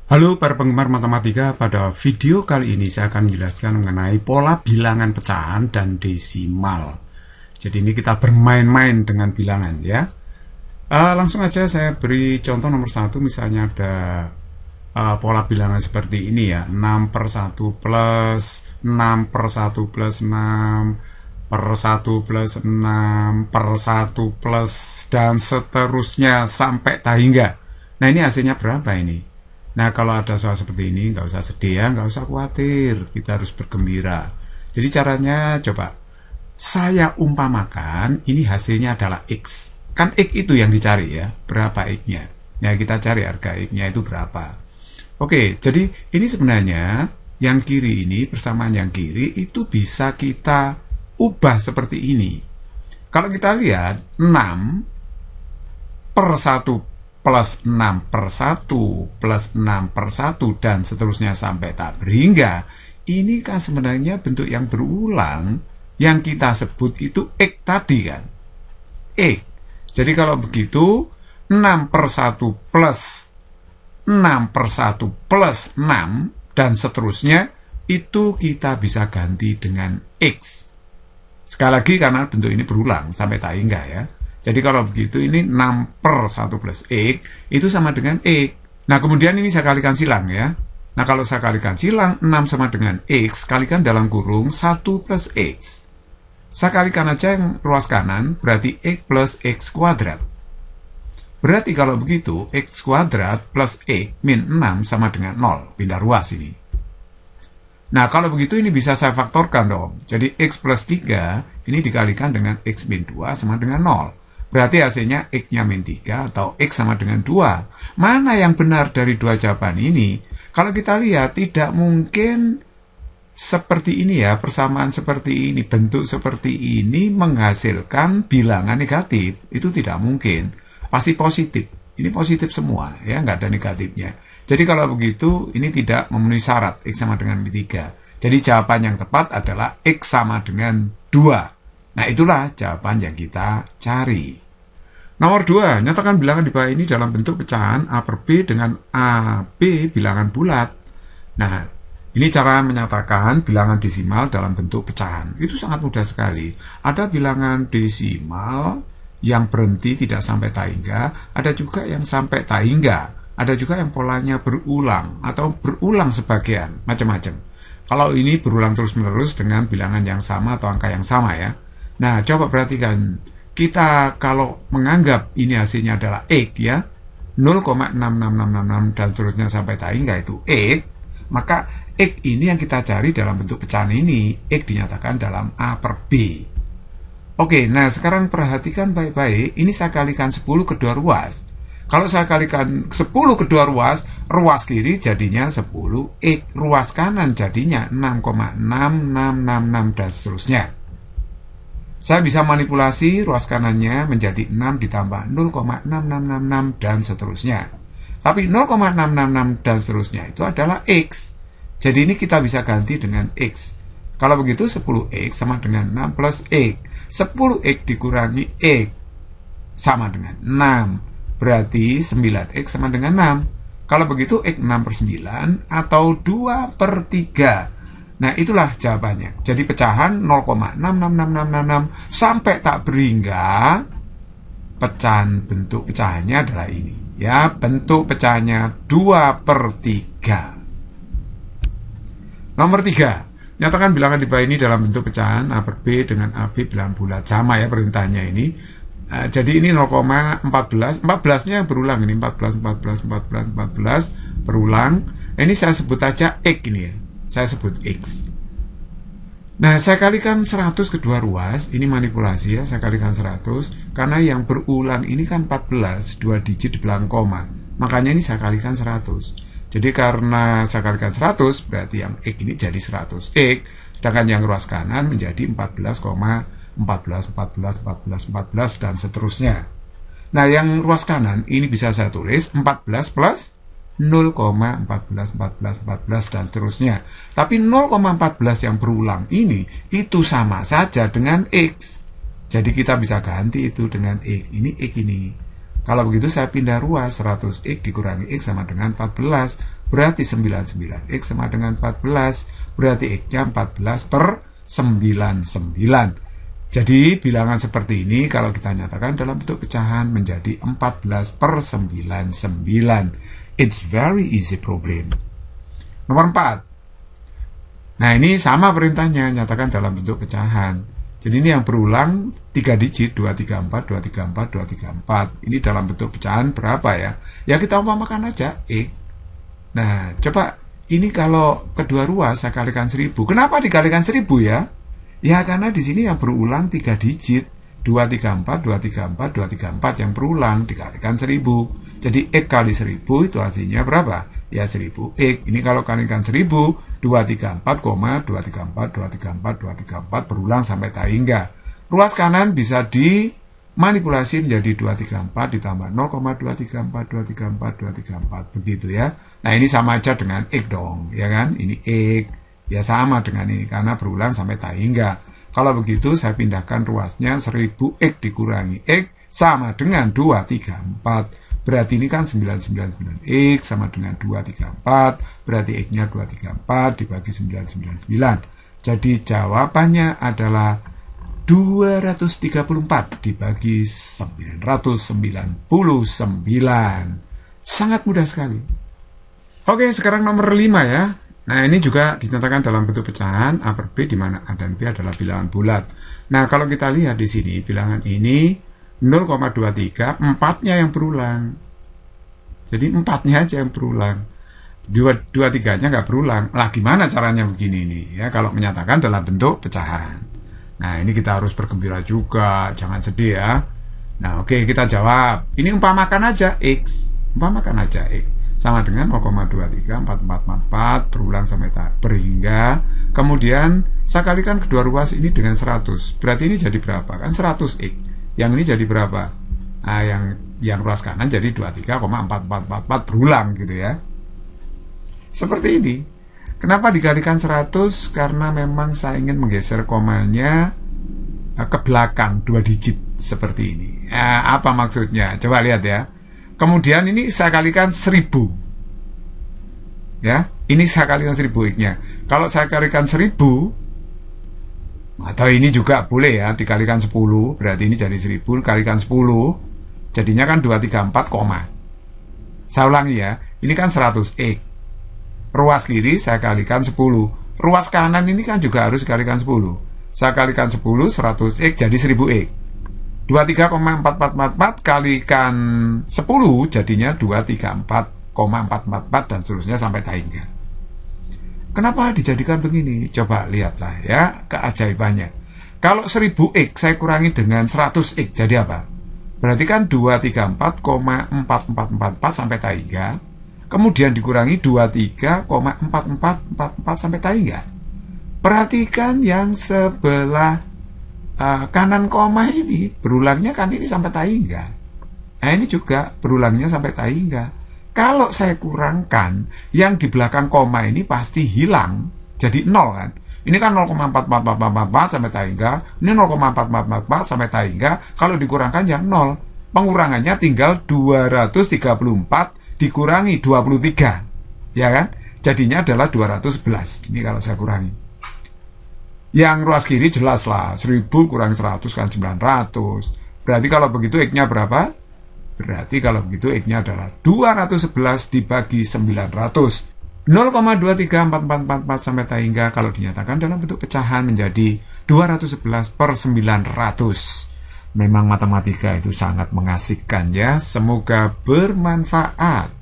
Halo para penggemar matematika, pada video kali ini saya akan menjelaskan mengenai pola bilangan pecahan dan desimal. Jadi ini kita bermain-main dengan bilangan ya. Langsung aja saya beri contoh nomor 1, misalnya ada pola bilangan seperti ini ya, 6 per 1 plus 6 per 1 plus 6 per 1 plus 6 per 1 plus dan seterusnya sampai tak hingga. Nah ini hasilnya berapa ini? Nah kalau ada soal seperti ini nggak usah sedih ya, nggak usah khawatir, kita harus bergembira. Jadi caranya coba saya umpamakan ini hasilnya adalah X. Kan X itu yang dicari ya, berapa X-nya. Nah kita cari harga X-nya itu berapa. Oke, jadi ini sebenarnya yang kiri ini bersamaan yang kiri itu bisa kita ubah seperti ini. Kalau kita lihat 6 per 1 plus 6 per 1 plus 6 per 1 dan seterusnya sampai tak berhingga, ini kan sebenarnya bentuk yang berulang yang kita sebut itu X tadi kan, X. Jadi kalau begitu 6 per 1 plus 6 per 1 plus 6 dan seterusnya itu kita bisa ganti dengan X. Sekali lagi karena bentuk ini berulang sampai tak hingga ya. Jadi kalau begitu ini 6 per 1 plus X itu sama dengan X. Nah kemudian ini saya kalikan silang ya. Nah kalau saya kalikan silang 6 sama dengan X, kalikan dalam kurung 1 plus X. Saya kalikan aja yang ruas kanan, berarti X plus X kuadrat. Berarti kalau begitu X kuadrat plus X min 6 sama dengan 0. Pindah ruas ini. Nah kalau begitu ini bisa saya faktorkan dong. Jadi X plus 3 ini dikalikan dengan X min 2 sama dengan 0. Berarti hasilnya X-nya min 3 atau X sama dengan 2. Mana yang benar dari dua jawaban ini? Kalau kita lihat tidak mungkin seperti ini ya, persamaan seperti ini, bentuk seperti ini menghasilkan bilangan negatif. Itu tidak mungkin. Pasti positif. Ini positif semua ya, nggak ada negatifnya. Jadi kalau begitu ini tidak memenuhi syarat X sama dengan min 3. Jadi jawaban yang tepat adalah X sama dengan 2. Nah, itulah jawaban yang kita cari. Nomor 2, nyatakan bilangan di bawah ini dalam bentuk pecahan A per B dengan AB bilangan bulat. Nah, ini cara menyatakan bilangan desimal dalam bentuk pecahan. Itu sangat mudah sekali. Ada bilangan desimal yang berhenti tidak sampai tak hingga, ada juga yang sampai tak hingga, ada juga yang polanya berulang atau berulang sebagian, macam-macam. Kalau ini berulang terus-menerus dengan bilangan yang sama atau angka yang sama ya. Nah, coba perhatikan. Kita kalau menganggap ini hasilnya adalah X ya, 0,66666 dan seterusnya sampai tak hingga itu X, maka X ini yang kita cari dalam bentuk pecahan ini, X dinyatakan dalam A per B. Oke, nah sekarang perhatikan baik-baik, ini saya kalikan 10 kedua ruas. Kalau saya kalikan 10 kedua ruas, ruas kiri jadinya 10X, ruas kanan jadinya 6,6666 dan seterusnya. Saya bisa manipulasi ruas kanannya menjadi 6 ditambah 0,6666 dan seterusnya. Tapi 0,666 dan seterusnya itu adalah X. Jadi ini kita bisa ganti dengan X. Kalau begitu 10X sama dengan 6 plus X. 10X dikurangi X sama dengan 6. Berarti 9X sama dengan 6. Kalau begitu X 6 per 9 atau 2 per 3. Nah itulah jawabannya. Jadi pecahan 0,66666 sampai tak berhingga. Pecahan bentuk pecahannya adalah ini. Ya, bentuk pecahannya 2 per 3. Nomor 3. Nyatakan bilangan di bawah ini dalam bentuk pecahan A per B dengan AB bilangan bulat. Sama ya perintahnya ini. Jadi ini 0,14. 14-nya berulang ini. 14 berulang. Ini saya sebut aja X ini ya. Saya sebut X. Nah, saya kalikan 100 kedua ruas. Ini manipulasi ya, saya kalikan 100. Karena yang berulang ini kan 14, 2 digit di belakang koma. Makanya ini saya kalikan 100. Jadi karena saya kalikan 100, berarti yang X ini jadi 100X. Sedangkan yang ruas kanan menjadi 14,14 dan seterusnya. Nah, yang ruas kanan ini bisa saya tulis 14 plus 0,14 dan seterusnya. Tapi 0,14 yang berulang ini itu sama saja dengan X. Jadi kita bisa ganti itu dengan X. Ini X ini. Kalau begitu saya pindah ruas, 100x dikurangi x sama dengan 14, berarti 99x sama dengan 14, berarti x-nya 14 per 99. Jadi bilangan seperti ini kalau kita nyatakan dalam bentuk pecahan menjadi 14 per 99. It's very easy problem. Nomor 4. Nah ini sama perintahnya, nyatakan dalam bentuk pecahan. Jadi ini yang berulang 3 digit, 234, 234, 234. Ini dalam bentuk pecahan berapa ya? Ya kita umpamakan aja X. Nah coba ini kalau kedua ruas saya kalikan 1000. Kenapa dikalikan 1000 ya? Ya karena di sini yang berulang 3 digit, 234, 234, 234 yang berulang dikalikan 1000. Jadi X kali 1000 itu artinya berapa? Ya 1000x. Ini kalau kalikan 1000, 234, 234, 234, 234 berulang sampai tak hingga. Ruas kanan bisa dimanipulasi menjadi 234 ditambah 0,234, 234, 234. Begitu ya. Nah ini sama aja dengan x dong, ya kan? Ini x. Ya sama dengan ini karena berulang sampai tak hingga. Kalau begitu saya pindahkan ruasnya 1000x dikurangi x sama dengan 234. Berarti ini kan 999x sama dengan 234, berarti x-nya 234 dibagi 999. Jadi jawabannya adalah 234 dibagi 999. Sangat mudah sekali. Oke, sekarang nomor 5 ya. Nah, ini juga dinyatakan dalam bentuk pecahan A per B di mana A dan B adalah bilangan bulat. Nah, kalau kita lihat di sini bilangan ini 0,23, 4-nya yang berulang. Jadi 4-nya aja yang berulang. 2-3-nya nggak berulang. Lah gimana caranya begini nih? Ya, kalau menyatakan dalam bentuk pecahan. Nah, ini kita harus bergembira juga. Jangan sedih ya. Nah, oke, kita jawab. Ini umpamakan aja X. Umpamakan aja X. Sama dengan 0,23, 4444, berulang sampai berhingga. Kemudian, saya kalikan kedua ruas ini dengan 100. Berarti ini jadi berapa? Kan 100x. Yang ini jadi berapa? Nah, yang ruas kanan jadi 23,4444 berulang gitu ya. Seperti ini. Kenapa dikalikan 100? Karena memang saya ingin menggeser komanya ke belakang 2 digit seperti ini. Apa maksudnya? Coba lihat ya. Kemudian ini saya kalikan 1000. Ya, ini saya kalikan 1000x-nya. Kalau saya kalikan 1000 atau ini juga boleh ya, dikalikan 10, berarti ini jadi 1000, kalikan 10, jadinya kan 234, Saya ulangi ya, ini kan 100x. Ruas kiri saya kalikan 10. Ruas kanan ini kan juga harus dikalikan 10. Saya kalikan 10, 100x jadi 1000x. 23,4444 kalikan 10 jadinya 234,444 dan seterusnya sampai tak hingga. Kenapa dijadikan begini? Coba lihatlah ya keajaibannya. Kalau 1000x saya kurangi dengan 100x jadi apa? Berarti kan 234,4444 sampai tak hingga. Kemudian dikurangi 23,4444 sampai tak hingga. Perhatikan yang sebelah kanan koma ini berulangnya kan ini sampai tak hingga. Nah ini juga berulangnya sampai tak hingga. Kalau saya kurangkan, yang di belakang koma ini pasti hilang. Jadi 0 kan. Ini kan 0,4444 sampai tak hingga. Ini 0,4444 sampai tak hingga. Kalau dikurangkan yang 0. Pengurangannya tinggal 234 dikurangi 23. Ya kan? Jadinya adalah 211. Ini kalau saya kurangi. Yang ruas kiri jelas lah. 1000 kurang 100 kan 900. Berarti kalau begitu X-nya berapa? Berarti kalau begitu X-nya adalah 211 dibagi 900. 0,234444 sampai tak hingga kalau dinyatakan dalam bentuk pecahan menjadi 211 per 900. Memang matematika itu sangat mengasihkan ya. Semoga bermanfaat.